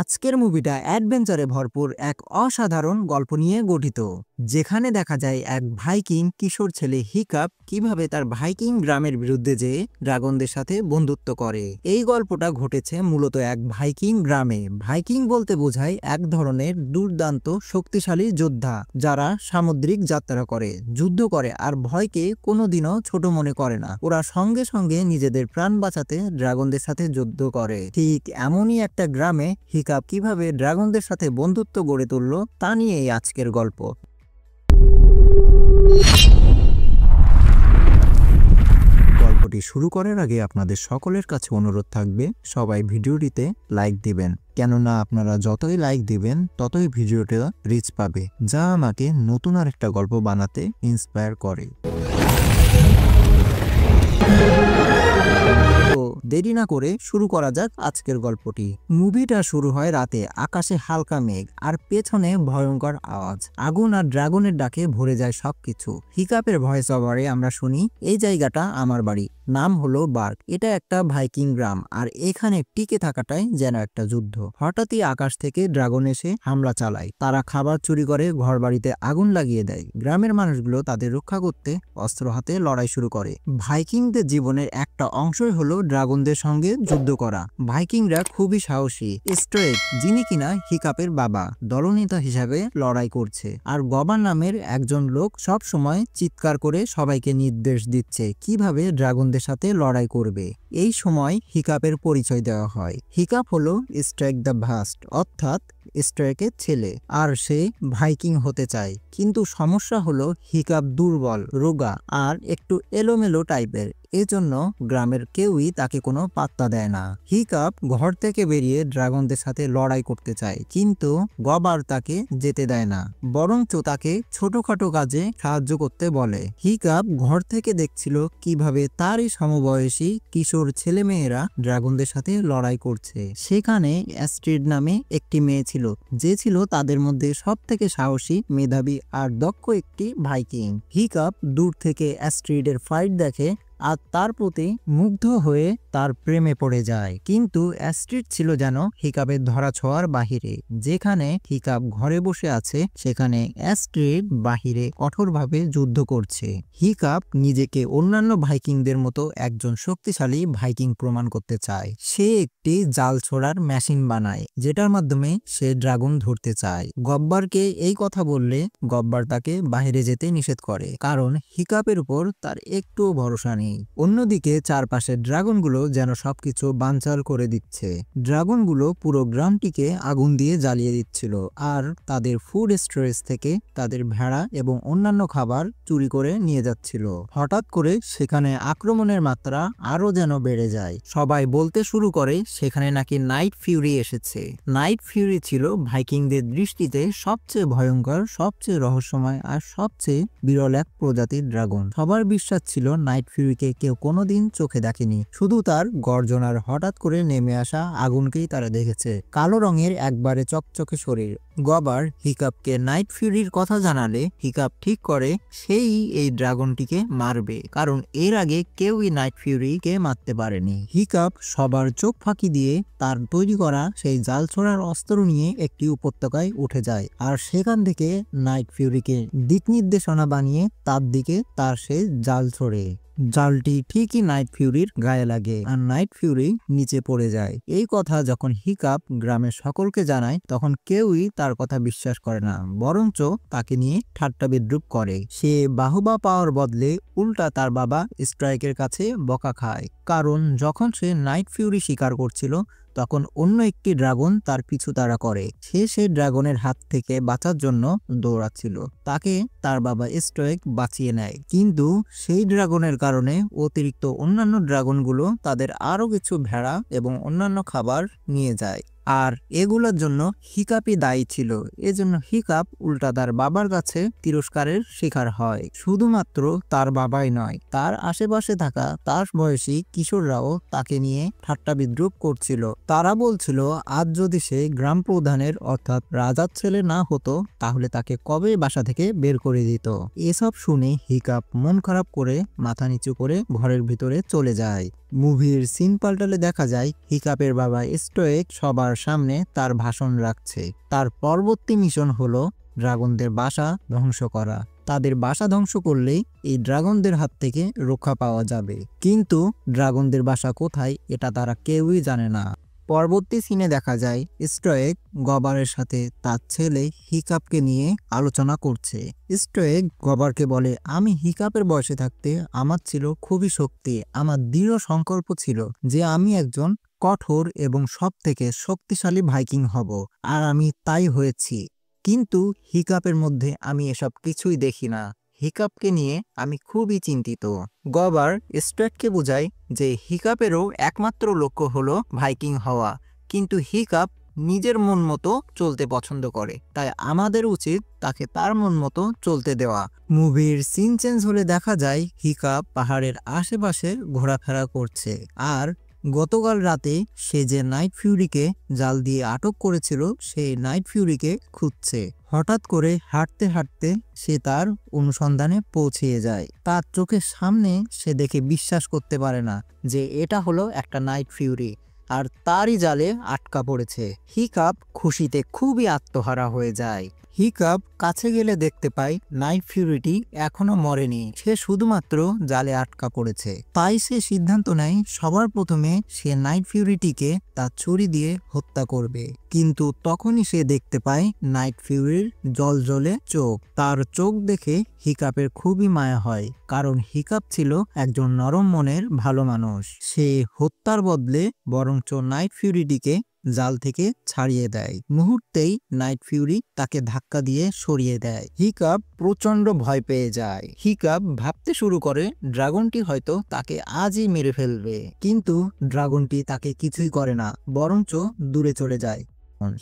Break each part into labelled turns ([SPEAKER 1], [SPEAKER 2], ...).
[SPEAKER 1] আজকের মুভিটা অ্যাডভেঞ্চারে ভরপুর এক অসাধারণ গল্প নিয়ে গঠিত, যেখানে দেখা যায় এক ভাইকিং কিশোর ছেলে হিকাপ কিভাবে তার ভাইকিং গ্রামের বিরুদ্ধে যেয়ে ড্রাগনদের সাথে বন্ধুত্ব করে। এই গল্পটা ঘটেছে মূলত এক ভাইকিং গ্রামে। ভাইকিং বলতে বোঝায় এক ধরনের দুর্দান্ত শক্তিশালী যোদ্ধা যারা সামুদ্রিক যাত্রা করে, যুদ্ধ করে আর ভয়কে কোনোদিনও ছোট মনে করে না। ওরা সঙ্গে সঙ্গে নিজেদের প্রাণ বাঁচাতে ড্রাগনদের সাথে যুদ্ধ করে। ঠিক এমনই একটা গ্রামে হিকাপ কিভাবে ড্রাগনদের সাথে বন্ধুত্ব গড়ে তুলল তা নিয়েই আজকের গল্প। গল্পটি শুরু করার আগে আপনাদের সকলের কাছে অনুরোধ থাকবে সবাই ভিডিওটিতে লাইক দিবেন, কেননা আপনারা যতই লাইক দিবেন ততই ভিডিওটা রিচ পাবে, যা আমাকে নতুন আরেকটা গল্প বানাতে ইন্সপায়ার করে। দেরি না করে শুরু করা যাক আজকের গল্পটি। মুভিটা শুরু হয় রাতে, আকাশে হালকা মেঘ আর পেছনে ভয়ঙ্কর আওয়াজ। আগুন আর ড্রাগনের ডাকে ভরে যায় সবকিছু। হিকাপের ভয়েস ওভারে আমরা শুনি, এই জায়গাটা আমার বাড়ি, নাম হলো বার্গ। এটা একটা ভাইকিং গ্রাম আর এখানে টিকে থাকাটাই যেন একটা যুদ্ধ। হঠাৎই আকাশ থেকে ড্রাগন এসে হামলা চালায়। তারা খাবার চুরি করে ঘর বাড়িতে আগুন লাগিয়ে দেয়। গ্রামের মানুষগুলো তাদের রক্ষা করতে অস্ত্র হাতে লড়াই শুরু করে। ভাইকিংদের জীবনের একটা অংশই হলো ড্রাগনদের সঙ্গে যুদ্ধ করা। ভাইকিংরা খুবই সাহসী। স্ট্রেক, যিনি কিনা হিকাপের বাবা, দলনেতা হিসাবে লড়াই করছে, আর গবার নামের একজন লোক সব সময় চিৎকার করে সবাইকে নির্দেশ দিচ্ছে কিভাবে ড্রাগনদের সাথে লড়াই করবে। এই সময় হিকাপের পরিচয় দেওয়া হয়। হিকাপ হলো স্ট্রেক দ্য ভাস্ট, অর্থাৎ স্ট্রেকের ছেলে, আর সে ভাইকিং হতে চায়। কিন্তু সমস্যা হলো হিকাপ দুর্বল, রোগা আর একটু এলোমেলো টাইপের। এজন্য গ্রামের কেউই তাকে কোনো পাত্তা দেয় না। হিকাপ ঘর থেকে বেরিয়ে ড্রাগনদের সাথে লড়াই করতে চায়, কিন্তু গবার তাকে যেতে দেয় না, বরঞ্চ তাকে ছোটখাটো কাজে সাহায্য করতে বলে। হিকাপ ঘর থেকে দেখছিল কিভাবে তারই সমবয়সী কিশোর ছেলেমেয়েরা ড্রাগনদের সাথে লড়াই করছে। সেখানে অ্যাস্ট্রিড নামে একটি মেয়ে ছিল, যে ছিল তাদের মধ্যে সব থেকে সাহসী, মেধাবী আর দক্ষ একটি ভাইকিং। হিকাপ দূর থেকে অ্যাস্ট্রিডের ফাইট দেখে আর তার প্রতি মুগ্ধ হয়ে তার প্রেমে পড়ে যায়। কিন্তু অ্যাস্ট্রিড ছিল যেন হিকাপের ধরা ছোঁয়ার বাহিরে। যেখানে হিকাপ ঘরে বসে আছে, সেখানে অ্যাস্ট্রিড বাহিরে কঠোরভাবে যুদ্ধ করছে। হিকাপ নিজেকে অন্যান্য ভাইকিংদের মতো একজন শক্তিশালী ভাইকিং প্রমাণ করতে চায়। সে একটি জাল ছোড়ার মেশিন বানায়, যেটার মাধ্যমে সে ড্রাগন ধরতে চায়। গব্বারকে এই কথা বললে গব্বার তাকে বাহিরে যেতে নিষেধ করে, কারণ হিকাপের উপর তার একটুও ভরসা নেই। অন্যদিকে চারপাশের ড্রাগনগুলো যেন সবকিছু বানচাল করে দিচ্ছে। ড্রাগনগুলো পুরো গ্রামটিকে আগুন দিয়ে জ্বালিয়ে দিচ্ছিল, আর তাদের ফুড স্টোরেজ থেকে তাদের ভেড়া এবং অন্যান্য খাবার চুরি করে নিয়ে যাচ্ছিল। হঠাৎ করে সেখানে আক্রমণের মাত্রা আরো যেন বেড়ে যায়। সবাই বলতে শুরু করে সেখানে নাকি নাইট ফিউরি এসেছে। নাইট ফিউরি ছিল ভাইকিংদের দৃষ্টিতে সবচেয়ে ভয়ঙ্কর, সবচেয়ে রহস্যময় আর সবচেয়ে বিরল এক প্রজাতির ড্রাগন। সবার বিশ্বাস ছিল নাইট ফিউরিকে কেউ কোনোদিন চোখে দেখেনি, শুধু তার গর্জনার হঠাৎ করে নেমে আসা আগুনকেই তারা দেখেছে। কালো রঙের একবারে চকচকে শরীর। গবার হিকাপকে নাইট ফিউরির কথা জানালে হিকাপ ঠিক করে সেই এই ড্রাগনটিকে মারবে, কারণ এর আগে কেউই নাইট ফিউরিকে মারতে পারেনি। হিকাপ সবার চোখ ফাঁকি দিয়ে তার তৈরি করা সেই জাল ছোড়ার অস্ত্র নিয়ে একটি উপত্যকায় উঠে যায়, আর সেখান থেকে নাইট ফিউরিকে দিক নির্দেশনা বানিয়ে তার দিকে তার সেই জাল ছোড়ে। জালটি ঠিকই নাইট ফিউরির গায়ে লাগে আর নাইট ফিউরি নিচে পড়ে যায়। এই কথা যখন হিকাপ গ্রামের সকলকে জানায়, তখন কেউই তার কথা বিশ্বাস করে না, বরঞ্চ তাকে নিয়ে ঠাট্টা বিদ্রুপ করে। সে বাহুবা পাওয়ার বদলে উল্টা তার বাবা স্ট্রাইকের কাছে বকা খায়, কারণ যখন সে নাইট ফিউরি শিকার করছিল তখন অন্য একটি ড্রাগন তার পিছু তাড়া করে। সে ড্রাগনের হাত থেকে বাঁচার জন্য দৌড়াচ্ছিল। তাকে তার বাবা স্ট্রাইক বাঁচিয়ে নেয়, কিন্তু সেই ড্রাগনের কারণে অতিরিক্ত অন্যান্য ড্রাগনগুলো তাদের আরো কিছু ভেড়া এবং অন্যান্য খাবার নিয়ে যায়, আর এগুলোর জন্য হিকাপই দায়ী ছিল। এজন্য হিকাপ উল্টা তার বাবার কাছে তিরস্কারের শিকার হয়। শুধুমাত্র তার বাবাই নয়, তার আশেপাশে থাকা তার বয়সী কিশোররাও তাকে নিয়ে ঠাট্টা বিদ্রুপ করছিল। তারা বলছিল আজ যদি সে গ্রাম প্রধানের অর্থাৎ রাজার ছেলে না হতো, তাহলে তাকে কবে বাসা থেকে বের করে দিত। এসব শুনে হিকাপ মন খারাপ করে মাথা নিচু করে ঘরের ভিতরে চলে যায়। মুভির সিন পাল্টালে দেখা যায় হিকাপের বাবা স্টোয়েক সবার সামনে তার ভাষণ রাখছে। তার পরবর্তী মিশন হলো ড্রাগনদের বাসা ধ্বংস করা। তাদের বাসা ধ্বংস করলেই এই ড্রাগনদের হাত থেকে রক্ষা পাওয়া যাবে। কিন্তু ড্রাগনদের বাসা কোথায় এটা তারা কেউই জানে না। পরবর্তী সিনে দেখা যায় স্টোয়েক গবারের সাথে তার ছেলে হিকাপকে নিয়ে আলোচনা করছে। স্টোয়েক গবারকে বলে, আমি হিকাপের বয়সে থাকতে আমার ছিল খুবই শক্তি, আমার দৃঢ় সংকল্প ছিল যে আমি একজন কঠোর এবং সবথেকে শক্তিশালী ভাইকিং হব, আর আমি তাই হয়েছি। কিন্তু হিকাপের মধ্যে আমি এসব কিছুই দেখি না। হিকাপকে নিয়ে আমি খুবই চিন্তিত। গবার স্টোয়েককে বোঝায় যে হিকাপেরও একমাত্র লক্ষ্য হলো ভাইকিং হওয়া, কিন্তু হিকাপ নিজের মন মতো চলতে পছন্দ করে, তাই আমাদের উচিত তাকে তার মন মতো চলতে দেওয়া। মুভির সিন চেঞ্জ হলে দেখা যায় হিকাপ পাহাড়ের আশেপাশে ঘোরাফেরা করছে, আর গতকাল রাতে সে যে নাইট ফিউরিকে জাল দিয়ে আটক করেছিল সেই নাইট ফিউরিকে খুঁজছে। হঠাৎ করে হাঁটতে হাঁটতে সে তার অনুসন্ধানে পৌঁছে যায়। তার চোখের সামনে সে দেখে বিশ্বাস করতে পারে না যে এটা হলো একটা নাইট ফিউরি, আর তারই জালে আটকা পড়েছে। হিকাপ খুশিতে খুবই আত্মহারা হয়ে যায়। হিকাপ কাছে গেলে দেখতে পায় নাইট ফিউরিটি এখনো মরেনি, সে শুধুমাত্র জালে আটকা পড়েছে। তাই সে সিদ্ধান্ত নেয় সবার প্রথমে সে নাইট ফিউরিটিকে তার ছুরি দিয়ে হত্যা করবে। কিন্তু তখনই সে দেখতে পায় নাইট ফিউরির জ্বলজ্বলে চোখ। তার চোখ দেখে হিকাপের খুবই মায়া হয়, কারণ হিকাপ ছিল একজন নরম মনের ভালো মানুষ। সে হত্যার বদলে বরঞ্চ নাইট ফিউরিটিকে জাল থেকে ছাড়িয়ে দেয়। মুহূর্তেই নাইট ফিউরি তাকে ধাক্কা দিয়ে সরিয়ে দেয়। হিকাপ প্রচন্ড ভয় পেয়ে যায়। হিকাপ ভাবতে শুরু করে ড্রাগনটি হয়তো তাকে আজই মেরে ফেলবে, কিন্তু ড্রাগনটি তাকে কিছুই করে না, বরঞ্চ দূরে চলে যায়।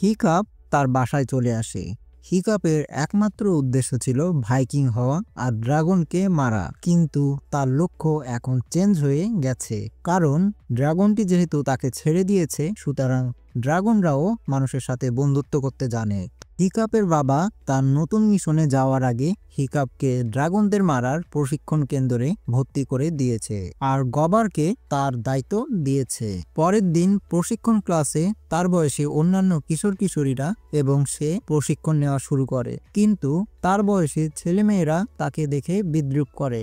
[SPEAKER 1] হিকাপ তার বাসায় চলে আসে। হিকাপের একমাত্র উদ্দেশ্য ছিল ভাইকিং হওয়া আর ড্রাগনকে মারা, কিন্তু তার লক্ষ্য এখন চেঞ্জ হয়ে গেছে, কারণ ড্রাগনটি যেহেতু তাকে ছেড়ে দিয়েছে, সুতরাং ড্রাগনরাও মানুষের সাথে বন্ধুত্ব করতে জানে। হিকাপের বাবা তার নতুন মিশনে যাওয়ার আগে হিকাপকে ড্রাগনদের মারার প্রশিক্ষণ কেন্দ্রে ভর্তি করে দিয়েছে, আর গবারকে তার দায়িত্ব দিয়েছে। পরের দিন প্রশিক্ষণ ক্লাসে তার বয়সী অন্যান্য কিশোর কিশোরীরা এবং সে প্রশিক্ষণ নেওয়া শুরু করে, কিন্তু তার বয়সী ছেলেমেয়েরা তাকে দেখে বিদ্রূপ করে।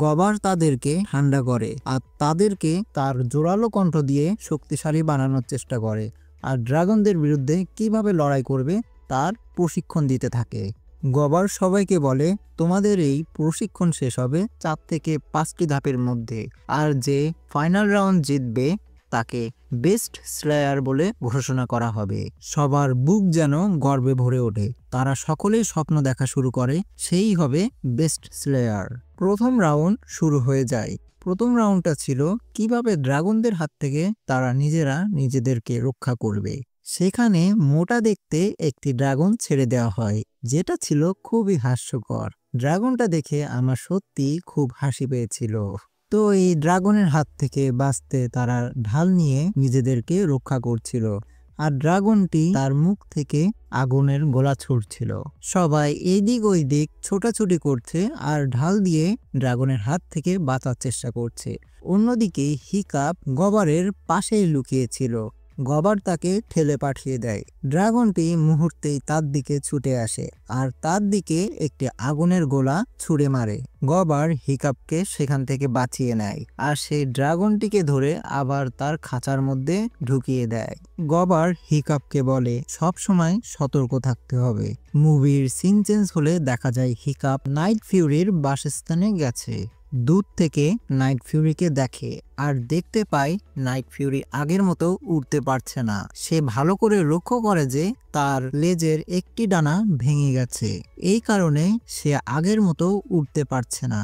[SPEAKER 1] গবার তাদেরকে ঠান্ডা করে আর তাদেরকে তার জোরালো কণ্ঠ দিয়ে শক্তিশালী বানানোর চেষ্টা করে, আর ড্রাগনদের বিরুদ্ধে কিভাবে লড়াই করবে তার প্রশিক্ষণ দিতে থাকে। গবার সবাইকে বলে, তোমাদের এই প্রশিক্ষণ শেষ হবে 4 থেকে 5টি ধাপের মধ্যে, আর যে ফাইনাল রাউন্ড জিতবে তাকে বেস্ট স্লেয়ার বলে ঘোষণা করা হবে। সবার বুক যেন গর্বে ভরে ওঠে। তারা সকলেই স্বপ্ন দেখা শুরু করে সেই হবে বেস্ট স্লেয়ার। প্রথম রাউন্ড শুরু হয়ে যায়। প্রথম রাউন্ডটা ছিল কিভাবে ড্রাগনদের হাত থেকে তারা নিজেরা নিজেদেরকে রক্ষা করবে। সেখানে মোটা দেখতে একটি ড্রাগন ছেড়ে দেওয়া হয়, যেটা ছিল খুবই হাস্যকর। ড্রাগনটা দেখে আমার সত্যি খুব হাসি পেয়েছিল। তো এই ড্রাগনের হাত থেকে বাঁচতে তারা ঢাল নিয়ে নিজেদেরকে রক্ষা করছিল, আর ড্রাগনটি তার মুখ থেকে আগুনের গোলা ছুটছিল। সবাই এদিক ওই দিক ছোটাছুটি করছে আর ঢাল দিয়ে ড্রাগনের হাত থেকে বাঁচার চেষ্টা করছে। অন্যদিকে হিকাপ গবারের পাশেই লুকিয়েছিল। গবার তাকে ঠেলে পাঠিয়ে দেয়। ড্রাগনটি মুহূর্তেই তার দিকে ছুটে আসে আর তার দিকে একটি আগুনের গোলা ছুড়ে মারে। গবার হিকাপকে সেখান থেকে বাঁচিয়ে নেয় আর সেই ড্রাগনটিকে ধরে আবার তার খাঁচার মধ্যে ঢুকিয়ে দেয়। গবার হিকাপকে বলে সব সময় সতর্ক থাকতে হবে। মুভির সিন চেঞ্জ হলে দেখা যায় হিকাপ নাইট ফিউরির বাসস্থানে গেছে। দূর থেকে নাইট ফিউরিকে দেখে আর দেখতে পায় নাইট ফিউরি আগের মতো উড়তে পারছে না। সে ভালো করে লক্ষ্য করে যে তার লেজের একটি ডানা ভেঙে গেছে, এই কারণে সে আগের মতো উড়তে পারছে না।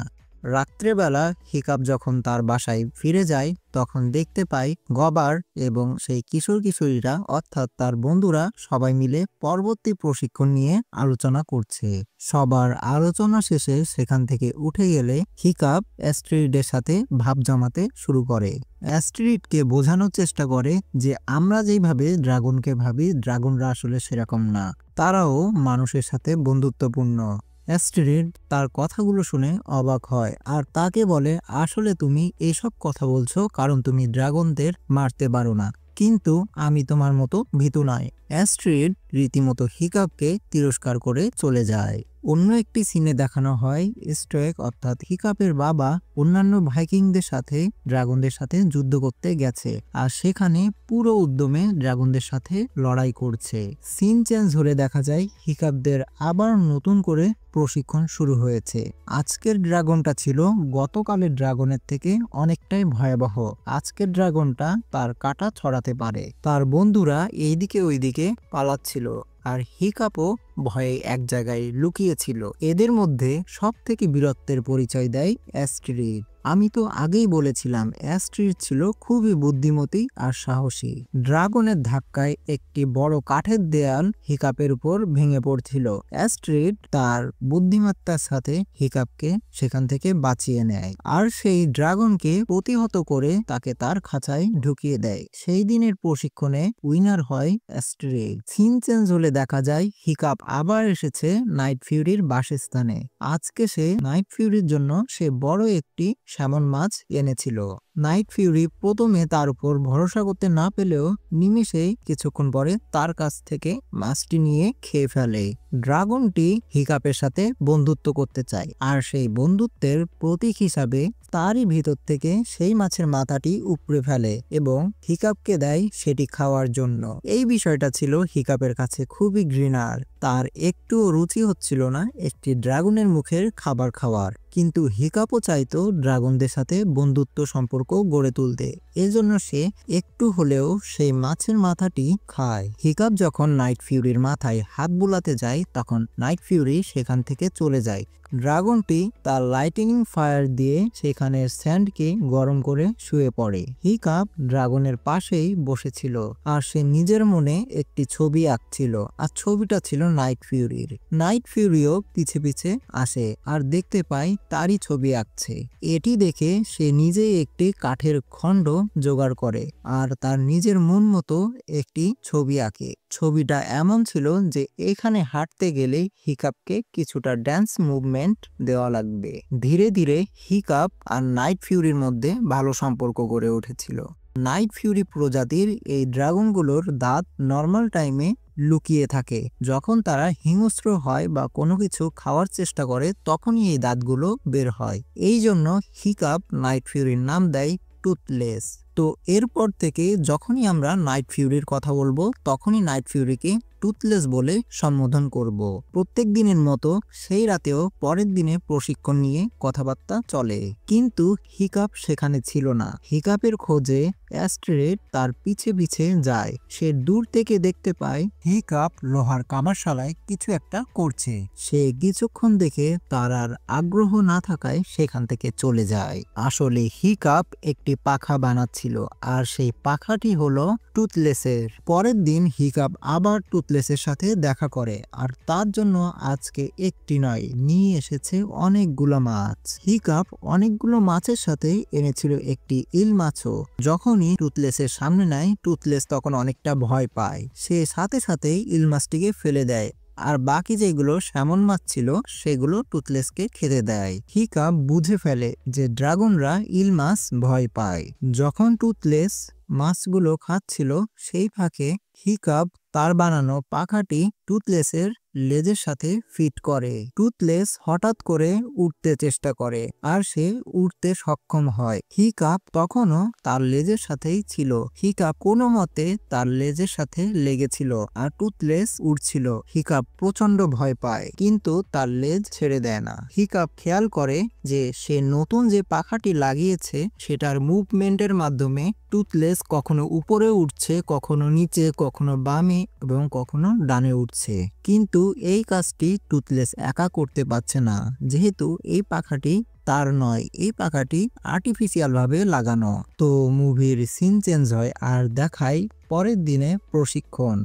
[SPEAKER 1] রাত্রেবেলা হিকাপ যখন তার বাসায় ফিরে যায় তখন দেখতে পায় গবার এবং সেই কিশোর কিশোরীরা অর্থাৎ তার বন্ধুরা সবাই মিলে পরবর্তী প্রশিক্ষণ নিয়ে আলোচনা করছে। সবার আলোচনা শেষে সেখান থেকে উঠে গেলে হিকাপ অ্যাস্ট্রিডের সাথে ভাব জমাতে শুরু করে। অ্যাস্ট্রিডকে বোঝানোর চেষ্টা করে যে আমরা যেইভাবে ড্রাগনকে ভাবি ড্রাগনরা আসলে সেরকম না, তারাও মানুষের সাথে বন্ধুত্বপূর্ণ। অ্যাস্টেরিড তার কথাগুলো শুনে অবাক হয় আর তাকে বলে, আসলে তুমি এসব কথা বলছো কারণ তুমি ড্রাগনদের মারতে পারো না, কিন্তু আমি তোমার মতো ভীতু নয়। অ্যাস্ট্রিড রীতিমতো হিকাপকে তিরস্কার করে চলে যায়। অন্য একটি সিনে দেখানো হয় স্টোয়েক অর্থাৎ হিকাপের বাবা অন্যান্য ভাইকিংদের সাথে ড্রাগনদের সাথে যুদ্ধ করতে গেছে আর সেখানে পুরো উদ্যমে ড্রাগনদের সাথে লড়াই করছে। সিন চেঞ্জ হলে দেখা যায় হিকাপদের আবার নতুন করে প্রশিক্ষণ শুরু হয়েছে। আজকের ড্রাগনটা ছিল গতকালের ড্রাগনের থেকে অনেকটাই ভয়াবহ। আজকের ড্রাগনটা তার কাঁটা ছড়াতে পারে। তার বন্ধুরা এইদিকে ওইদিকে পালাচ্ছিল আর হিকাপও ভয়ে এক জায়গায় লুকিয়েছিল। এদের মধ্যে সব থেকে বীরত্বের পরিচয় দেয় অ্যাস্ট্রিড। আমি তো আগেই বলেছিলাম অ্যাস্ট্রিড ছিল খুবই বুদ্ধিমতী আর সাহসী। ড্রাগনের ধাক্কায় একটি বড় কাঠের দেয়াল হিকাপের উপর ভেঙে পড়ছিল। অ্যাস্ট্রিড তার বুদ্ধিমত্তার সাথে হিকাপকে সেখান থেকে বাঁচিয়ে নেয় আর সেই ড্রাগনকে প্রতিহত করে তাকে তার খাঁচায় ঢুকিয়ে দেয়। সেই দিনের প্রশিক্ষণে উইনার হয় অ্যাস্ট্রিড। সিন চেঞ্জ হলে দেখা যায় হিকাপ আবার এসেছে নাইট ফিউরির বাসস্থানে। আজকে সে নাইট ফিউরির জন্য সে বড় একটি স্যামন মাছ এনেছিল। নাইট ফিউরি প্রথমে তার উপর ভরসা করতে না পেলেও নিমেষেই কিছুক্ষণ পরে তার কাছ থেকে মাছটি নিয়ে খেয়ে ফেলে। ড্রাগনটি হিকাপের সাথে বন্ধুত্ব করতে চায় আর সেই বন্ধুত্বের প্রতীক হিসাবে তারই ভিতর থেকে সেই মাছের মাথাটি উপড়ে ফেলে এবং হিকাপকে দেয় সেটি খাওয়ার জন্য। এই বিষয়টা ছিল হিকাপের কাছে খুবই ঘৃণার। তার একটুও রুচি হচ্ছিল না একটি ড্রাগনের মুখের খাবার খাওয়ার, কিন্তু হিকাপও চাইতো ড্রাগনদের সাথে বন্ধুত্ব সম্পর্ক গড়ে তুলতে। এজন্য সে একটু হলেও সেই মাছের মাথাটি খায়। হিকাপ যখন নাইট ফিউরির মাথায় হাত বুলাতে যায় তখন নাইট ফিউরি সেখান থেকে চলে যায়। ড্রাগনটি তার লাইটিং ফায়ার দিয়ে সেখানের স্যান্ডকে গরম করে শুয়ে পড়ে। হিকাপ ড্রাগনের পাশেই বসেছিল আর সে নিজের মনে একটি ছবি আঁকছিল আর ছবিটা ছিল নাইট ফিউরির। নাইট ফিউরিও পিছে পিছে আসে আর দেখতে পায় তারই ছবি আঁকছে। এটি দেখে সে নিজেই একটি কাঠের খণ্ড জোগাড় করে আর তার নিজের মন মতো একটি ছবি আঁকে। ছবিটা এমন ছিল যে এখানে হাঁটতে গেলে হিকাপকে কিছুটা ড্যান্স মুভমেন্ট দেওয়া লাগবে। ধীরে ধীরে হিকাপ আর নাইট ফিউরির মধ্যে ভালো সম্পর্ক গড়ে উঠেছিল। নাইট ফিউরি প্রজাতির এই ড্রাগনগুলোর দাঁত নর্মাল টাইমে লুকিয়ে থাকে। যখন তারা হিংস্র হয় বা কোনো কিছু খাওয়ার চেষ্টা করে তখনই এই দাঁতগুলো বের হয়। এই জন্য হিকাপ নাইট ফিউরির নাম দেয় টুথলেস। তো এরপর থেকে যখনই আমরা নাইট ফিউরির কথা বলবো তখনই নাইট ফিউরিকে টুথলেস বলে সম্বোধন করব। প্রত্যেক দিনের মতো সেই রাতেও পরের দিনে প্রশিক্ষণ নিয়ে কথাবার্তা চলে, কিন্তু হিকাপ সেখানে ছিল না। হিকাপের খোঁজে অ্যাস্ট্রিড তার পিছে পিছে যায়। সে দূর থেকে দেখতে পায় হিকাপ লোহার কামারশালায় কিছু একটা করছে। সে কিছুক্ষণ দেখে তার আর আগ্রহ না থাকায় সেখান থেকে চলে যায়। আসলে হিকাপ একটি পাখা বানাচ্ছিল আর সেই পাখাটি হলো টুথলেসের। পরের দিন হিকাপ আবার টুথলেসের সাথে দেখা করে আর তার জন্য আজকে একটি নয় নিয়ে এসেছে অনেকগুলো মাছ। হিকাপ অনেকগুলো মাছের সাথে এনেছিল একটি ইল মাছও। যখনই টুথলেসের সামনে নেয় টুথলেস তখন অনেকটা ভয় পায়। সে সাথে সাথেই ইল মাছটিকে ফেলে দেয় আর বাকি যেগুলো স্যামন মাছ ছিল সেগুলো টুথলেসকে খেতে দেয়। হিকাপ বুঝে ফেলে যে ড্রাগনরা ইল মাছ ভয় পায়। যখন টুথলেস মাছগুলো খাচ্ছিল সেই ফাঁকে হিকাপ তার বানানো পাখাটি টুথলেসের লেজের সাথে ফিট করে। টুথলেস হঠাৎ করে উঠতে চেষ্টা করে আর সে উঠতে সক্ষম হয়। হিকাপ তখনও তার লেজের সাথেই ছিল। হিকাপ কোনো মতে তার লেজের সাথে লেগেছিল আর টুথলেস উঠছিল। হিকাপ প্রচন্ড ভয় পায় কিন্তু তার লেজ ছেড়ে দেয় না। হিকাপ খেয়াল করে যে সে নতুন যে পাখাটি লাগিয়েছে সেটার মুভমেন্টের মাধ্যমে টুথলেস কখনো উপরে উঠছে, কখনো নিচে, কখনো বামে এবং কখনো ডানে উঠছে। কিন্তু এই কাজটি টুথলেস একা করতে পারছে না, যেহেতু এই পাখাটি তার নয়, এই পাখাটি আর্টিফিশিয়াল ভাবে লাগানো। তো মুভির সিন চেঞ্জ হয় আর দেখায় পরের দিনে প্রশিক্ষণ।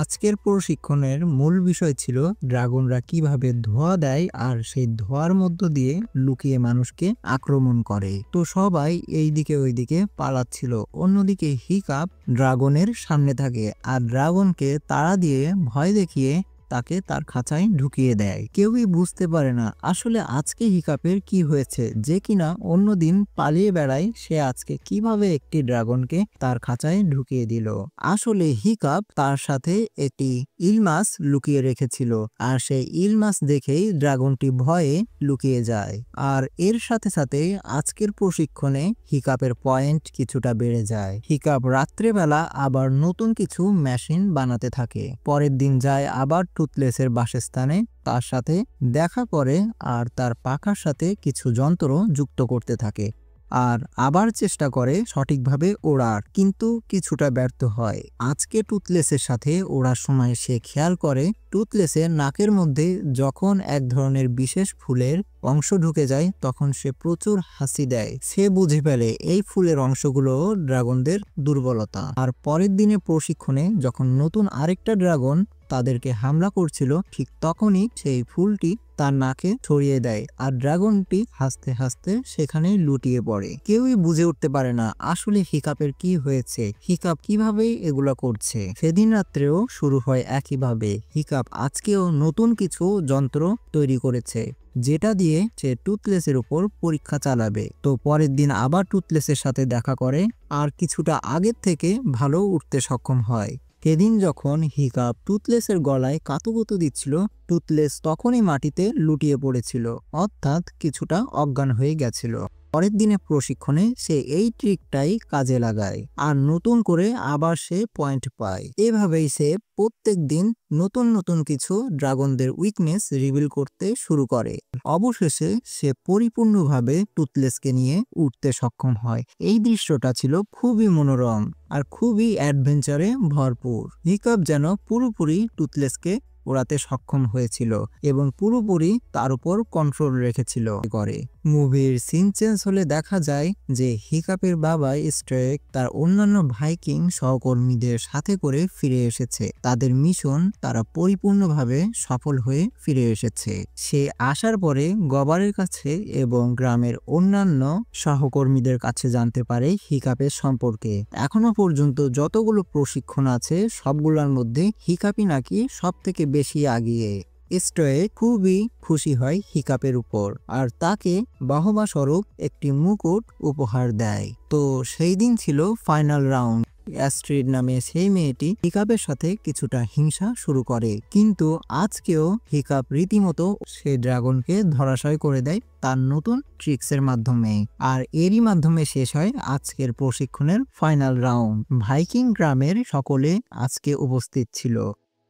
[SPEAKER 1] আজকের প্রশিক্ষণের মূল বিষয় ছিল ড্রাগনরা কিভাবে ধোঁয়া দেয় আর সেই ধোঁয়ার মধ্য দিয়ে লুকিয়ে মানুষকে আক্রমণ করে। তো সবাই এইদিকে ওইদিকে পালাচ্ছিল। অন্যদিকে হিকাপ ড্রাগনের সামনে থাকে আর ড্রাগনকে তাড়া দিয়ে ভয় দেখিয়ে তাকে তার খাঁচায় ঢুকিয়ে দেয়। কেউই বুঝতে পারে না আসলে আজকে হিকাপের কি হয়েছে, যে কিনা অন্যদিন পালিয়ে বেড়ায় সে আজকে কিভাবে একটি ড্রাগনকে তার খাঁচায় ঢুকিয়ে দিল। আসলে হিকাপ তার সাথে একটি ইলমাস লুকিয়ে রেখেছিল, আর সেই ইলমাস দেখেই ড্রাগনটি ভয়ে লুকিয়ে যায়। আর এর সাথে সাথে আজকের প্রশিক্ষণে হিকাপের পয়েন্ট কিছুটা বেড়ে যায়। হিকাপ রাত্রেবেলা আবার নতুন কিছু মেশিন বানাতে থাকে। পরের দিন যায় আবার টুথলেসের বাসস্থানে, তার সাথে দেখা করে আর তার পাখার সাথে কিছু যন্ত্র যুক্ত করতে থাকে আর আবার চেষ্টা করে সঠিকভাবে ওড়ার, কিন্তু কিছুটা ব্যর্থ হয়। আজকে টুথলেসের সাথে ওড়ার সময় সে খেয়াল করে টুথলেসের নাকের মধ্যে যখন এক ধরনের বিশেষ ফুলের অংশ ঢুকে যায় তখন সে প্রচুর হাসি দেয়। সে বুঝে ফেলে এই ফুলের অংশগুলো ড্রাগনদের দুর্বলতা। আর পরের দিনে প্রশিক্ষণে যখন নতুন আরেকটা ড্রাগন তাদেরকে হামলা করছিল, ঠিক তখনই সেই ফুলটি তার নাকে ছড়িয়ে দেয় আর ড্রাগনটি হাসতে হাসতে সেখানে লুটিয়ে পড়ে। কেউই বুঝে উঠতে পারে না আসলে হিকাপের কি হয়েছে, হিকাপ কিভাবে এগুলা করছে। সেদিন রাত্রেও শুরু হয় একইভাবে। হিকাপ আজকেও নতুন কিছু যন্ত্র তৈরি করেছে যেটা দিয়ে সে টুথলেসের উপর পরীক্ষা চালাবে। তো পরের দিন আবার টুথলেসের সাথে দেখা করে আর কিছুটা আগের থেকে ভালো উঠতে সক্ষম হয়। সেদিন যখন হিকাপ টুথলেসের গলায় কাতুকুতু দিচ্ছিল, টুথলেস তখনই মাটিতে লুটিয়ে পড়েছিল, অর্থাৎ কিছুটা অজ্ঞান হয়ে গেছিল। পরের দিনে প্রশিক্ষণে সে এই ট্রিকটাই কাজে লাগায় আর নতুন করে আবার সে পয়েন্ট পায়। এভাবেই সে প্রত্যেক দিন নতুন নতুন কিছু ড্রাগনদের উইকনেস রিভিল করতে শুরু করে। অবশেষে সে পরিপূর্ণভাবে টুথলেসকে নিয়ে উঠতে সক্ষম হয়। এই দৃশ্যটা ছিল খুবই মনোরম আর খুবই অ্যাডভেঞ্চারে ভরপুর। হিকাপ যেন পুরোপুরি টুথলেসকে ওড়াতে সক্ষম হয়েছিল এবং পুরোপুরি তার উপর কন্ট্রোল রেখেছিল। মুভির সিন চেঞ্জ হলে দেখা যায় যে হিকাপের বাবা স্ট্রেক তার অন্যান্য ভাইকিং সহকর্মীদের সাথে করে ফিরে এসেছে। তাদের মিশন তারা পরিপূর্ণভাবে সফল হয়ে ফিরে এসেছে। সে আসার পরে গবারের কাছে এবং গ্রামের অন্যান্য সহকর্মীদের কাছে জানতে পারে হিকাপের সম্পর্কে। এখনো পর্যন্ত যতগুলো প্রশিক্ষণ আছে সবগুলোর মধ্যে হিকাপই নাকি সব থেকে বেশি আগিয়ে। স্ট্রে খুবই খুশি হয় হিকাপের উপর আর তাকে বাহবা স্বরূপ একটি মুকুট উপহার দেয়। তো সেই দিন ছিল ফাইনাল রাউন্ড। অ্যাস্ট্রিড নামে সেই মেয়েটি হিকাপের সাথে কিছুটা হিংসা শুরু করে, কিন্তু আজকেও হিকাপ রীতিমতো সে ড্রাগনকে ধরাশয় করে দেয় তার নতুন ট্রিক্সের মাধ্যমে। আর এরই মাধ্যমে শেষ হয় আজকের প্রশিক্ষণের ফাইনাল রাউন্ড। ভাইকিং গ্রামের সকলে আজকে উপস্থিত ছিল।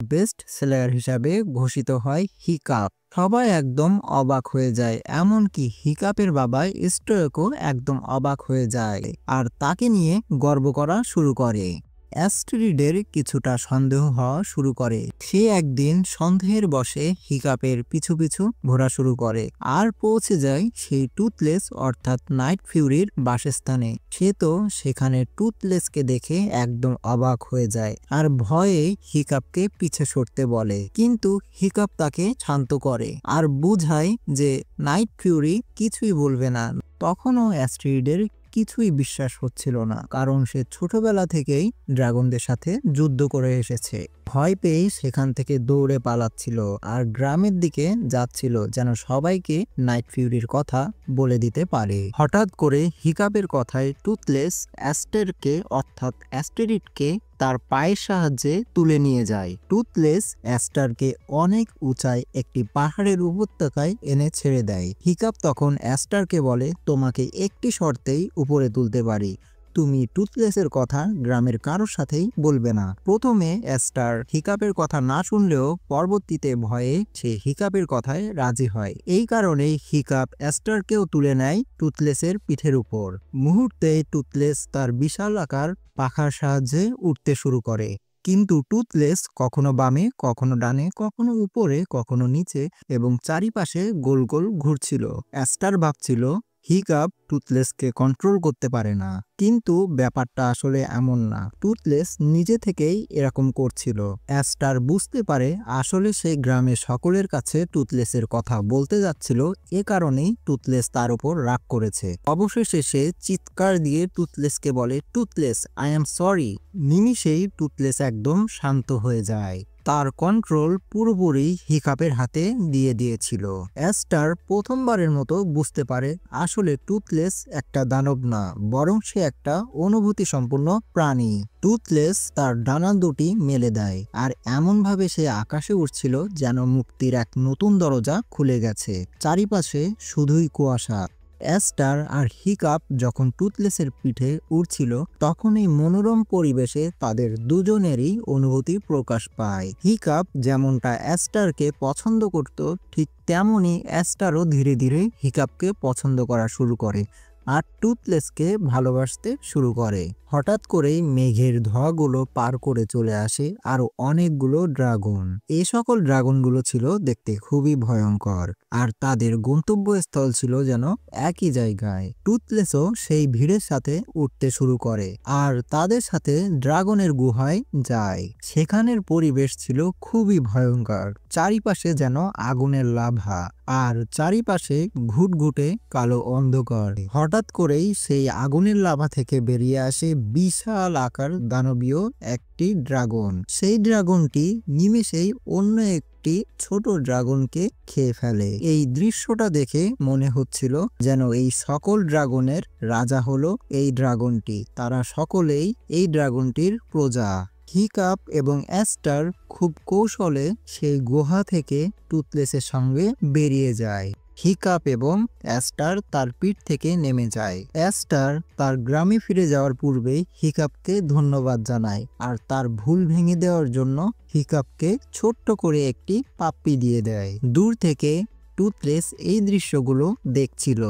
[SPEAKER 1] বেস্ট সেলার হিসাবে ঘোষিত হয় হিকাপ। সবাই একদম অবাক হয়ে যায়, এমনকি হিকাপের বাবা স্টোয়েকও একদম অবাক হয়ে যায় আর তাকে নিয়ে গর্ব করা শুরু করে। অ্যাস্ট্রিডের কিছুটা সন্দেহ হওয়া শুরু করে। সে একদিন সন্দেহের বশে হিকাপের পিছু পিছু ঘোরা শুরু করে আর পৌঁছে যায় সেই টুথলেস অর্থাৎ নাইট ফিউরির বাসস্থানে। সে তো সেখানে টুথলেসকে দেখে একদম অবাক হয়ে যায় আর ভয়ে হিকাপকে পিছে সরতে বলে, কিন্তু হিকাপ তাকে শান্ত করে আর বুঝায় যে নাইট ফিউরি কিছুই বলবে না। তখনও অ্যাস্ট্রিডের কিছুই বিশ্বাস হচ্ছিল না, কারণ সে ছোটবেলা থেকেই ড্রাগনদের সাথে যুদ্ধ করে এসেছে। ভয় পেয়ে সেখান থেকে দৌড়ে পালাচ্ছিল আর গ্রামের দিকে যাচ্ছিল যেন সবাইকে নাইট ফিউরির কথা বলে দিতে পারে। হঠাৎ করে হিকাপের কথায় টুথলেস অ্যাস্টেরকে অর্থাৎ অ্যাস্টেরিডকে তার পায়ের সাহায্যে তুলে নিয়ে যায়। টুথলেস অ্যাস্টারকে অনেক উঁচায় একটি পাহাড়ের উপত্যকায় এনে ছেড়ে দেয়। হিকাপ তখন অ্যাস্টারকে বলে, তোমাকে একটি শর্তেই উপরে তুলতে পারি, তুমি টুথলেসের কথা গ্রামের কারোর সাথেই বলবে না। প্রথমে অ্যাস্টার হিকাপের কথা না শুনলেও পরবর্তীতে ভয়ে সে হিকাপের কথায় রাজি হয়। এই কারণেই হিকাপ অ্যাস্টারকেও তুলে নেয় টুথলেসের পিঠের উপর। মুহূর্তে টুথলেস তার বিশাল আকার পাখার সাহায্যে উঠতে শুরু করে, কিন্তু টুথলেস কখনো বামে, কখনো ডানে, কখনো উপরে, কখনো নিচে এবং চারিপাশে গোল গোল ঘুরছিল। অ্যাস্টার ভাবছিল হিকাপ টুথলেসকে কন্ট্রোল করতে পারে না, কিন্তু ব্যাপারটা আসলে এমন না। টুথলেস নিজে থেকেই এরকম করছিল। অ্যাস্টার বুঝতে পারে আসলে সে গ্রামের সকলের কাছে টুথলেসের কথা বলতে যাচ্ছিল, এ কারণেই টুথলেস তার উপর রাগ করেছে। অবশেষে সে চিৎকার দিয়ে টুথলেসকে বলে, টুথলেস আই এম সরি। নিমিষেই টুথলেস একদম শান্ত হয়ে যায়। তার কন্ট্রোল পুরোপুরি হিকাপের হাতে দিয়ে দিয়েছিল। অ্যাস্টার প্রথমবারের মতো বুঝতে পারে আসলে টুথলেস একটা দানব না, বরং সে একটা অনুভূতি সম্পন্ন প্রাণী। টুথলেস তার ডানা দুটি মেলে দেয় আর এমনভাবে সে আকাশে উঠছিল যেন মুক্তির এক নতুন দরজা খুলে গেছে। চারিপাশে শুধুই কুয়াশা। অ্যাস্টার আর হিকাপ যখন টুথলেসের পিঠে উড়ছিল তখন এই মনোরম পরিবেশে তাদের দুজনেরই অনুভূতি প্রকাশ পায়। হিকাপ যেমনটা অ্যাস্টারকে পছন্দ করত, ঠিক তেমনই অ্যাস্টারও ধীরে ধীরে হিকাপকে পছন্দ করা শুরু করে আর টুথলেসকে ভালোবাসতে শুরু করে। হঠাৎ করেই মেঘের ধোঁয়াগুলো পার করে চলে আসে আরো অনেকগুলো ড্রাগন। এই সকল ড্রাগনগুলো ছিল দেখতে খুবই ভয়ঙ্কর আর তাদের গন্তব্যস্থল ছিল যেন একই জায়গায়। টুথলেসও সেই ভিড়ের সাথে উঠতে শুরু করে আর তাদের সাথে ড্রাগনের গুহায় যায়। সেখানের পরিবেশ ছিল খুবই ভয়ঙ্কর, চারিপাশে যেন আগুনের লাভা আর চারিপাশে ঘুটঘুটে কালো অন্ধকার। হঠাৎ করেই সেই আগুনের লাভা থেকে বেরিয়ে আসে বিশাল আকার দানবীয় একটি ড্রাগন। সেই ড্রাগনটি নিমেষেই অন্য একটি ছোট ড্রাগনকে খেয়ে ফেলে। এই দৃশ্যটা দেখে মনে হচ্ছিল যেন এই সকল ড্রাগনের রাজা হলো এই ড্রাগনটি, তারা সকলেই এই ড্রাগনটির প্রজা। হিকাপ এবং অ্যাস্টার খুব কৌশলে সেই গুহা থেকে টুথলেসের সঙ্গে বেরিয়ে যায়। হিকাপ এবং অ্যাস্টার তার পিঠ থেকে নেমে যায়। অ্যাস্টার তার গ্রামে ফিরে যাওয়ার পূর্বেই হিকাপকে ধন্যবাদ জানায় আর তার ভুল ভেঙে দেওয়ার জন্য হিকাপকে ছোট্ট করে একটি পাপ্পি দিয়ে দেয়। দূর থেকে টুথলেস এই দৃশ্যগুলো দেখছিল।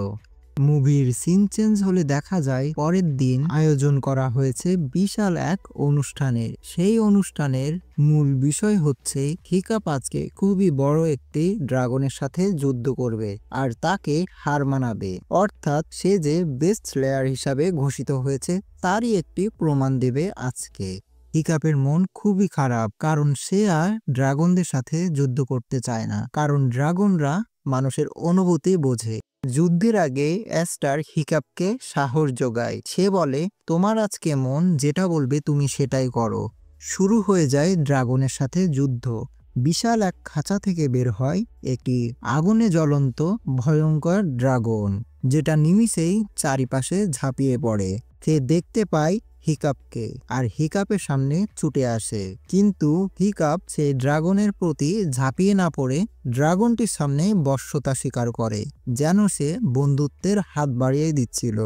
[SPEAKER 1] মুভির সিন চেঞ্জ হলে দেখা যায় পরের দিন আয়োজন করা হয়েছে বিশাল এক অনুষ্ঠানের। সেই অনুষ্ঠানের মূল বিষয় হচ্ছে হিকাপ আজকে খুবই বড় একটি ড্রাগনের সাথে যুদ্ধ করবে আর তাকে হার মানাবে, অর্থাৎ সে যে বেস্ট প্লেয়ার হিসাবে ঘোষিত হয়েছে তারই একটি প্রমাণ দেবে আজকে। হিকাপের মন খুবই খারাপ, কারণ সে আর ড্রাগনদের সাথে যুদ্ধ করতে চায় না, কারণ ড্রাগনরা মানুষের অনুভূতি বোঝে। যুদ্ধের আগে অ্যাস্টার হিকাপকে সাহস যোগায়। সে বলে, তোমার আজকে মন যেটা বলবে তুমি সেটাই করো। শুরু হয়ে যায় ড্রাগনের সাথে যুদ্ধ। বিশাল এক খাঁচা থেকে বের হয় একটি আগুনে জ্বলন্ত ভয়ঙ্কর ড্রাগন, যেটা নিমিষেই চারিপাশে ঝাঁপিয়ে পড়ে। সে দেখতে পায় হিকাপকে আর হিকাপের সামনে ছুটে আসে, কিন্তু হিকাপ সেই ড্রাগনের প্রতি ঝাঁপিয়ে না পড়ে ড্রাগনটির সামনে বশ্যতা স্বীকার করে, যেন সে বন্ধুত্বের হাত বাড়িয়ে দিচ্ছিল।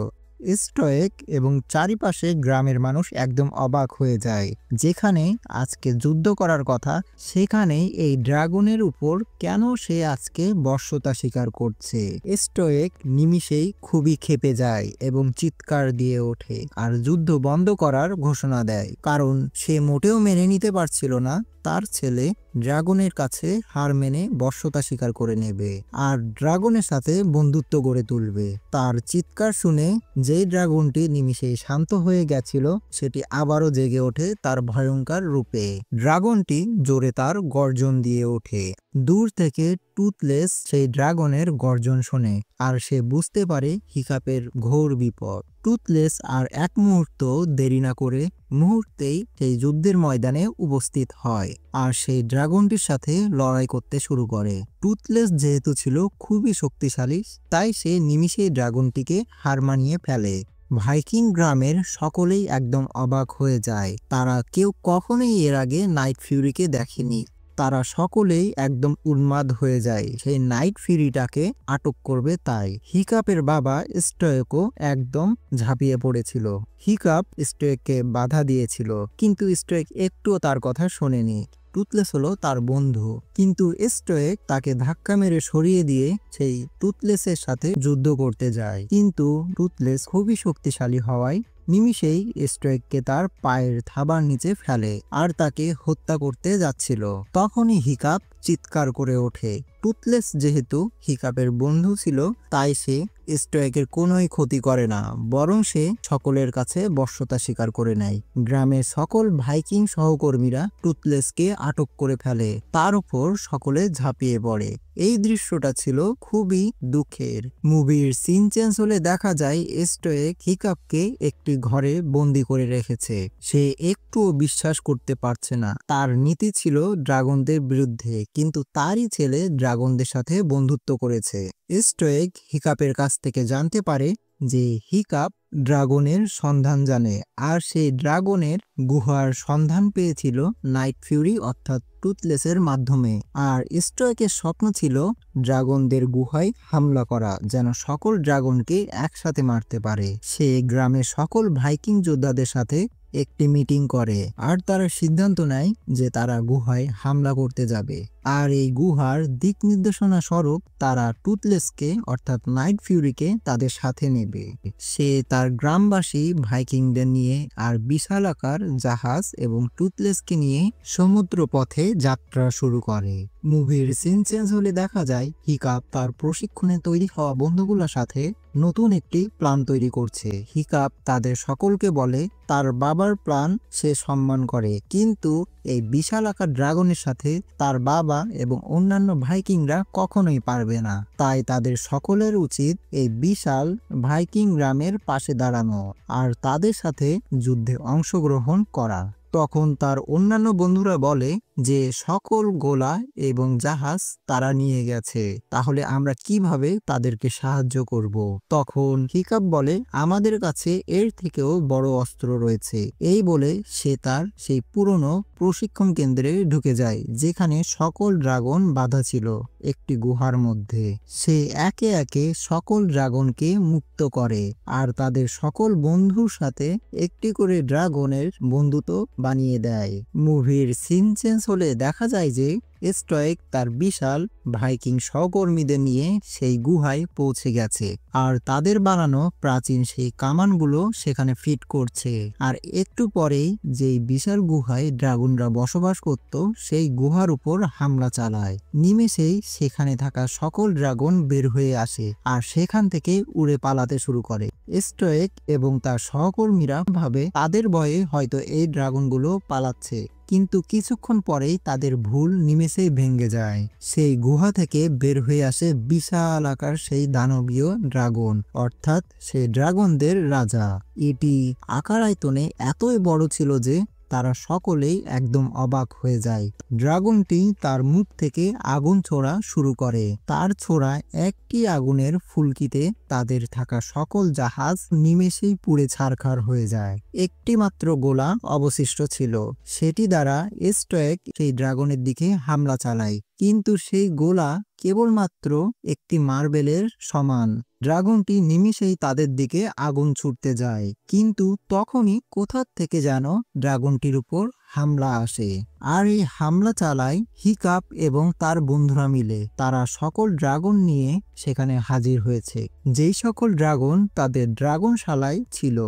[SPEAKER 1] স্টোয়েক এবং চারিপাশে গ্রামের মানুষ একদম অবাক হয়ে যায়। যেখানে আজকে যুদ্ধ করার কথা সেখানেই এই ড্রাগনের উপর কেন সে আজকে বশ্যতা স্বীকার করছে। স্টোয়েক নিমিষেই খুবই ক্ষেপে যায় এবং চিৎকার দিয়ে ওঠে আর যুদ্ধ বন্ধ করার ঘোষণা দেয়, কারণ সে মোটেও মেনে নিতে পারছিল না তার ছেলে ড্রাগনের কাছে হার মেনে বশ্যতা স্বীকার করে নেবে আর ড্রাগনের সাথে বন্ধুত্ব গড়ে তুলবে। তার চিৎকার শুনে যেই ড্রাগনটি নিমিষেই শান্ত হয়ে গেছিল সেটি আবারও জেগে ওঠে তার ভয়ঙ্কর রূপে। ড্রাগনটি জোরে তার গর্জন দিয়ে ওঠে। দূর থেকে টুথলেস সেই ড্রাগনের গর্জন শোনে আর সে বুঝতে পারে হিকাপের ঘোর বিপদ। টুথলেস আর এক মুহূর্ত দেরি না করে মুহূর্তেই সেই যুদ্ধের ময়দানে উপস্থিত হয় আর সেই ড্রাগনটির সাথে লড়াই করতে শুরু করে। টুথলেস যেহেতু ছিল খুবই শক্তিশালী, তাই সে নিমিষেই ড্রাগনটিকে হার মানিয়ে ফেলে। ভাইকিং গ্রামের সকলেই একদম অবাক হয়ে যায়। তারা কেউ কখনোই এর আগে নাইট ফিউরিকে দেখেনি। তারা সকলেই একদম উন্মাদ হয়ে যায় সেই নাইট ফিউরিটাকে আটক করবে তাই। হিকাপের বাবা স্টোয়েকও একদম ঝাঁপিয়ে পড়েছিল। হিকাপ স্টোয়েককে বাধা দিয়েছিল, কিন্তু স্টোয়েক একটুও তার কথা শোনেনি। টুথলেস হলো তার বন্ধু, কিন্তু স্টোয়েক তাকে ধাক্কা মেরে সরিয়ে দিয়ে সেই টুথলেসের সাথে যুদ্ধ করতে যায়। কিন্তু টুথলেস খুবই শক্তিশালী হওয়ায় নিমিষেই স্টোয়েককে তার পায়ের থাবার নিচে ফেলে আর তাকে হত্যা করতে যাচ্ছিল। তখনই হিকাপ চিৎকার করে ওঠে। টুথলেস যেহেতু হিকাপের বন্ধু ছিল তাই সে স্টোয়েকের কোনোই ক্ষতি করে না, বরং সে সকলের কাছে বশ্যতা স্বীকার করে নেয়। গ্রামের সকল ভাইকিং সহকর্মীরা টুথলেসকে আটক করে ফেলে, তার উপর সকলে ঝাঁপিয়ে পড়ে। এই দৃশ্যটা ছিল খুবই দুঃখের। মুভির সিন চেঞ্জ হলে দেখা যায় স্টোয়েক হিকাপকে একটি ঘরে বন্দি করে রেখেছে। সে একটুও বিশ্বাস করতে পারছে না। তার নীতি ছিল ড্রাগনদের বিরুদ্ধে, কিন্তু তারই ছেলে ড্রাগনদের সাথে বন্ধুত্ব করেছে। স্টোয়েক হিকাপের কাছ থেকে জানতে পারে যে হিকাপ ড্রাগনের সন্ধান জানে, আর সেই ড্রাগনের গুহার সন্ধান পেয়েছিল নাইট ফিউরি অর্থাৎ টুথলেসের মাধ্যমে। আর স্টোয়েকের স্বপ্ন ছিল ড্রাগনদের গুহায় হামলা করা, যেন সকল ড্রাগনকে একসাথে মারতে পারে। সে গ্রামের সকল ভাইকিং যোদ্ধাদের সাথে একটি মিটিং করে, আর তারা সিদ্ধান্ত নেয় যে তারা গুহায় হামলা করতে যাবে। আর এই গুহার দিক নির্দেশনা স্বরূপ তারা টুথলেসকে অর্থাৎ নাইট ফিউরিকে তাদের সাথে নেবে। সে তার গ্রামবাসী ভাইকিংদের নিয়ে আর বিশাল আকার জাহাজ এবং টুথলেসকে নিয়ে সমুদ্র পথে যাত্রা শুরু করে। মুভির সিন চেঞ্জ হলে দেখা যায় হিকাপ তার প্রশিক্ষণে তৈরি হওয়া বন্ধুগুলোর সাথে নতুন একটি প্ল্যান তৈরি করছে। হিকাপ তাদের সকলকে বলে তার বাবার প্ল্যান সে সম্মান করে, কিন্তু এই বিশাল আকার ড্রাগনের সাথে তার বাবা এবং অন্যান্য ভাইকিংরা কখনোই পারবে না। তাই তাদের সকলের উচিত এই বিশাল ভাইকিং গ্রামের পাশে দাঁড়ানো আর তাদের সাথে যুদ্ধে অংশগ্রহণ করা। তখন তার অন্যান্য বন্ধুরা বলে যে সকল গোলা এবং জাহাজ তারা নিয়ে গেছে, তাহলে আমরা কিভাবে তাদেরকে সাহায্য করব? তখন হিকাপ বলে আমাদের কাছে এর থেকেও বড় অস্ত্র রয়েছে। এই বলে সে তার সেই পুরনো প্রশিক্ষণ কেন্দ্রে ঢুকে যায়, যেখানে সকল ড্রাগন বাঁধা ছিল একটি গুহার মধ্যে। সে একে একে সকল ড্রাগনকে মুক্ত করে আর তাদের সকল বন্ধুর সাথে একটি করে ড্রাগনের বন্ধুত্ব বানিয়ে দেয়। মুভির সিন চেঞ্জ হলে দেখা যায় যে স্টোয়েক তার বিশাল ভাইকিং সহকর্মীদের নিয়ে সেই গুহায় পৌঁছে গেছে, আর তাদের বানানো প্রাচীন সেই কামানগুলো সেখানে ফিট করছে। আর একটু পরেই যেই বিশাল গুহায় ড্রাগনরা বসবাস করত সেই গুহার উপর হামলা চালায়। নিমেষেই সেখানে থাকা সকল ড্রাগন বের হয়ে আসে আর সেখান থেকে উড়ে পালাতে শুরু করে। স্টোয়েক এবং তার সহকর্মীরা ভাবে তাদের ভয়ে হয়তো এই ড্রাগনগুলো পালাচ্ছে, কিন্তু কিছুক্ষণ পরেই তাদের ভুল নিমেষেই ভেঙে যায়। সেই গুহা থেকে বের হয়ে আসে বিশাল আকার সেই দানবীয় ড্রাগন, অর্থাৎ সেই ড্রাগনদের রাজা। এটি আকার আয়তনে এতই বড় ছিল যে তারা সকলেই একদম অবাক হয়ে যায়। ড্রাগনটি তার মুখ থেকে আগুন ছোড়া শুরু করে। তার ছোড়া একটি আগুনের ফুলকিতে তাদের থাকা সকল জাহাজ নিমেষেই পুড়ে ছারখার হয়ে যায়। একটি মাত্র গোলা অবশিষ্ট ছিল, সেটি দ্বারা স্টোয়েক সেই ড্রাগনের দিকে হামলা চালায়, কিন্তু সেই গোলা কেবলমাত্র একটি মার্বেলের সমান। ড্রাগনটি নিমিষেই তাদের দিকে আগুন ছুটতে যায়, কিন্তু তখনই কোথা থেকে যেন ড্রাগনটির উপর হামলা আসে। আর এই হামলা চালায় হিকাপ এবং তার বন্ধুরা মিলে। তারা সকল ড্রাগন নিয়ে সেখানে হাজির হয়েছে, যেই সকল ড্রাগন তাদের ড্রাগনশালায় ছিল।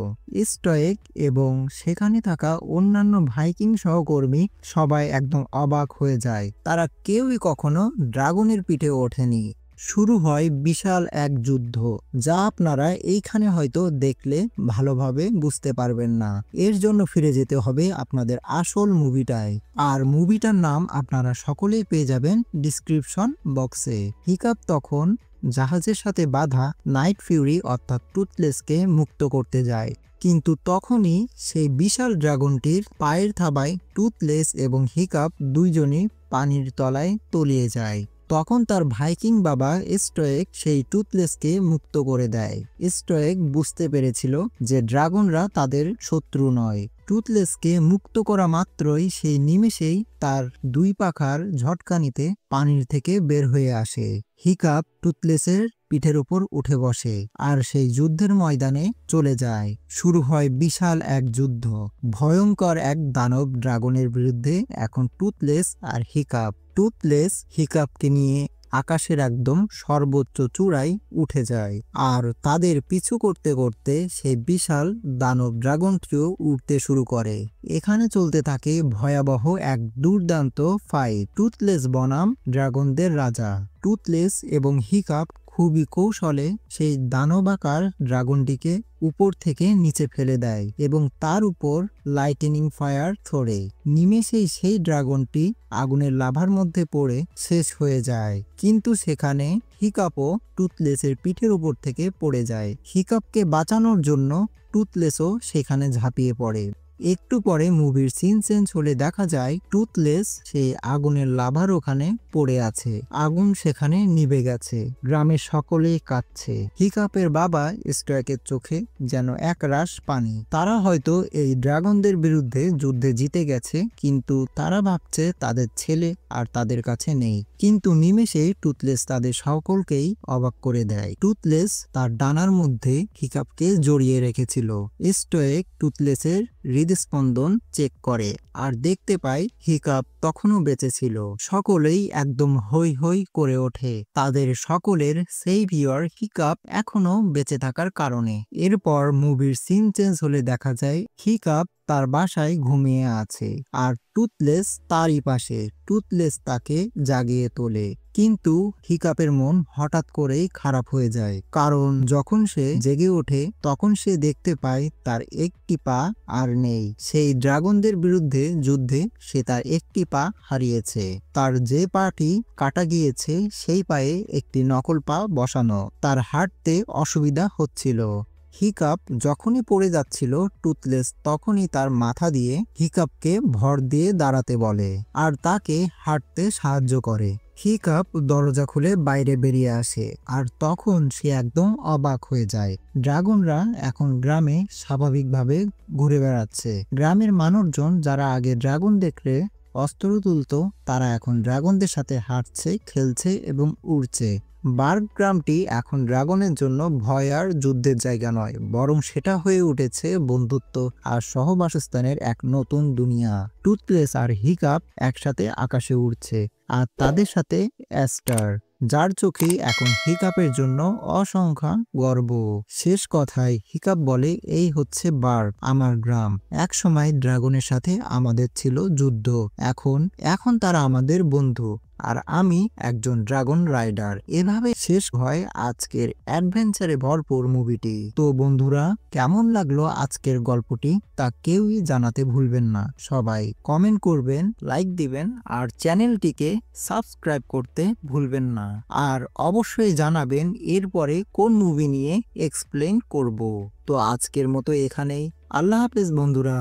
[SPEAKER 1] স্টোয়েক এবং সেখানে থাকা অন্যান্য ভাইকিং সহকর্মী সবাই একদম অবাক হয়ে যায়। তারা কেউই কখনো ড্রাগনের পিঠে ওঠেনি। শুরু হয় বিশাল এক যুদ্ধ, যা আপনারা এইখানে হয়তো দেখলে ভালোভাবে বুঝতে পারবেন না। এর জন্য ফিরে যেতে হবে আপনাদের আসল মুভিটায়, আর মুভিটার নাম আপনারা সকলেই পেয়ে যাবেন ডিসক্রিপশন বক্সে। হিকাপ তখন জাহাজের সাথে বাঁধা নাইট ফিউরি অর্থাৎ টুথলেসকে মুক্ত করতে যায়, কিন্তু তখনই সেই বিশাল ড্রাগনটির পায়ের থাবায় টুথলেস এবং হিকাপ দুইজনই পানির তলায় তলিয়ে যায়। তখন তার ভাইকিং বাবা স্টোয়েক সেই টুথলেসকে মুক্ত করে দেয়। স্টোয়েক বুঝতে পেরেছিল যে ড্রাগনরা তাদের শত্রু নয়। টুথলেসকে মুক্ত করা মাত্রই সেই নিমেষেই তার দুই পাখার ঝটকানিতে পানির থেকে বের হয়ে আসে। হিকাপ টুথলেসের পিঠের উপর উঠে বসে আর সেই যুদ্ধের ময়দানে চলে যায়। শুরু হয় বিশাল এক যুদ্ধ। ভয়ঙ্কর এক দানব ড্রাগনের বিরুদ্ধে এখন টুথলেস আর হিকাপ। টুথলেস হিকাপকে নিয়ে আকাশের একদম সর্বোচ্চ চূড়ায় উঠে যায়, আর তাদের পিছু করতে করতে সেই বিশাল দানব ড্রাগনটিও উঠতে শুরু করে। এখানে চলতে থাকে ভয়াবহ এক দুর্দান্ত ফাইট। টুথলেস বনাম ড্রাগনদের রাজা। টুথলেস এবং হিকাপ খুবই কৌশলে সেই দানবাকার ড্রাগনটিকে উপর থেকে নিচে ফেলে দেয় এবং তার উপর লাইটেনিং ফায়ার ছড়ে। নিমেষেই সেই ড্রাগনটি আগুনের লাভার মধ্যে পড়ে শেষ হয়ে যায়। কিন্তু সেখানে হিকাপও টুথলেসের পিঠের উপর থেকে পড়ে যায়। হিকাপকে বাঁচানোর জন্য টুথলেসও সেখানে ঝাঁপিয়ে পড়ে। একটু পরে মুভির সিন চেঞ্জ হলে দেখা যায় টুথলেস সেই আগুনের লাভার ওখানে পড়ে আছে। আগুন সেখানে নিভে গেছে। গ্রামের সকলেই কাঁদছে। হিকাপের বাবা স্ট্রাইকের চোখে যেন একরাশ পানি। তারা হয়তো এই ড্রাগনদের বিরুদ্ধে যুদ্ধে জিতে গেছে, কিন্তু তারা ভাবছে তাদের ছেলে আর তাদের কাছে নেই। কিন্তু নিমেষেই টুথলেস তাদের সকলকেই অবাক করে দেয়। টুথলেস তার ডানার মধ্যে হিকাপকে জড়িয়ে রেখেছিল। স্ট্রাইক টুথলেসের হৃদস্পন্দন চেক করে আর দেখতে পায় হিকাপ তখনও বেঁচে ছিল। সকলেই একদম হৈ হৈ করে ওঠে তাদের সকলের সেভিয়র হিকাপ এখনো বেঁচে থাকার কারণে। এরপর মুভির সিন চেঞ্জ হলে দেখা যায় হিকাপ তার বাসায় ঘুমিয়ে আছে আর টুথলেস তারই পাশে। টুথলেস তাকে জাগিয়ে তোলে, কিন্তু হিকাপের মন হঠাৎ করেই খারাপ হয়ে যায়, কারণ যখন সে জেগে ওঠে তখন সে দেখতে পায় তার একটি পা আর নেই। সেই ড্রাগনদের বিরুদ্ধে যুদ্ধে সে তার একটি পা হারিয়েছে। তার যে পাটি কাটা গিয়েছে সেই পায়ে একটি নকল পা বসানো। তার হাঁটতে অসুবিধা হচ্ছিল। হিকাপ যখনই পড়ে যাচ্ছিল টুথলেস তখনই তার মাথা দিয়ে হিকাপকে ভর দিয়ে দাঁড়াতে বলে আর তাকে হাঁটতে সাহায্য করে। হিকাপ দরজা খুলে বাইরে বেরিয়ে আসে আর তখন সে একদম অবাক হয়ে যায়। ড্রাগনরা এখন গ্রামে স্বাভাবিকভাবে ঘুরে বেড়াচ্ছে। গ্রামের মানুষজন যারা আগে ড্রাগন দেখলে অস্ত্র তুলতো, তারা এখন ড্রাগনদের সাথে হাঁটছে, খেলছে এবং উড়ছে। বার্গ গ্রামটি এখন ড্রাগনের জন্য ভয় আর যুদ্ধের জায়গা নয়, বরং সেটা হয়ে উঠেছে বন্ধুত্ব আর সহবাসস্থানের এক নতুন দুনিয়া। টুথলেস আর হিকাপ একসাথে আকাশে উড়ছে আর তাদের সাথে অ্যাস্টার, যার চোখে এখন হিকাপের জন্য অসংখ্য গর্ব। শেষ কথায় হিকাপ বলে, এই হচ্ছে বার্গ, আমার গ্রাম। এক সময় ড্রাগনের সাথে আমাদের ছিল যুদ্ধ, এখন তারা আমাদের বন্ধু আর আমি একজন ড্রাগন রাইডার। এভাবে শেষ হয় আজকের অ্যাডভেঞ্চারে ভরপুর মুভিটি। তো বন্ধুরা, কেমন লাগলো আজকের গল্পটি তা কেউই জানাতে ভুলবেন না। সবাই কমেন্ট করবেন, লাইক দিবেন আর চ্যানেলটিকে সাবস্ক্রাইব করতে ভুলবেন না। আর অবশ্যই জানাবেন এরপরে কোন মুভি নিয়ে এক্সপ্লেন করব। তো আজকের মতো এখানেই। আল্লাহ হাফেজ বন্ধুরা।